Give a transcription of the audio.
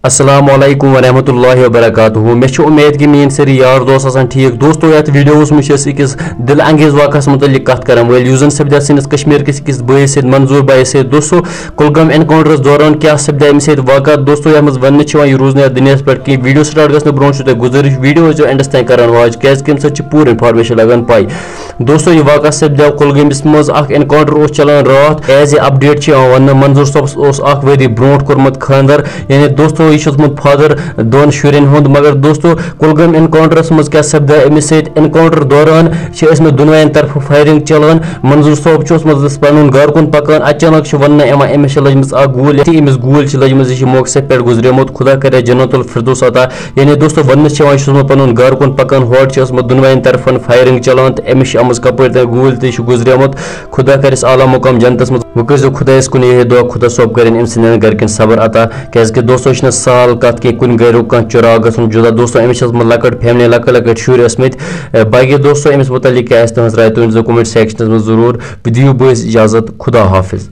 अस्सलाम वालेकुम वरहमतुल्लाहि वबरकातुहू। मे उम्मीद कि मीन सारी यार दोस्त आसान ठीक। दोस्तों ये वीडियोस में अकिस दिल अंगेज वाकस मुतल्लिक कत कर यूजन सपदा सिंस कश्मीर किस अकिस बई सत मंजूर बई सत। दोस्तों कुलगाम एनकाउंटरस दौरान क्या सपदा अमि सत वाक़। दोस्तों यह वन यह रूज ना दुनिया पे कि वीडियो स्टार्ट गस ब्रो तुम गुजारिश वीडियो एंडस तक कर वाच क्या पूरी इन्फॉर्मेशन लगन पाई। दोस्तों यह वाक़ सपदा कुलगामिस मज एनकाउंटर चलान रात एज ए अपडेट वन मंजूर सबस वरी ब्रो कोर्मुत खानदर यानी दोस्तों यह फादर दोन शुरन हुंद। मगर दोस्तों कुलगाम एनकाउंटरस मज क्या सपदा अमिस एनकाउंटर दौरान दोनों तरफ फायरिंग चलान। मंजूर सोब पन घर कुन पकान अचानक वन अमिस लजम गोल अमिस गोल लजम मौके पे गुजरेमुत खुदा करे जन्नतुल फिरदौस अता। यानी दोस्तों वन पन घर कुन पकान होट दोनों तरफन फायरिंग चलान तो अमिस आम कपर गोल तुजरेमुत खुदा कर आला मुकाम जन्नतस मज वो कर खुदास कुन यह दुआ खुदा सोब कर अम घर सबर अता। क्या दोस्तों साल कत कि कुन गो कह चुराव गन जुदा। दोस्तों अमिस लकट फैमिली लकट शुर बाकी दोस्तों अमिस मुतलिक क्या तुज राय तुम कमेंट सेक्शनस में जरूर दियो बस इजाजत खुदा हाफिज।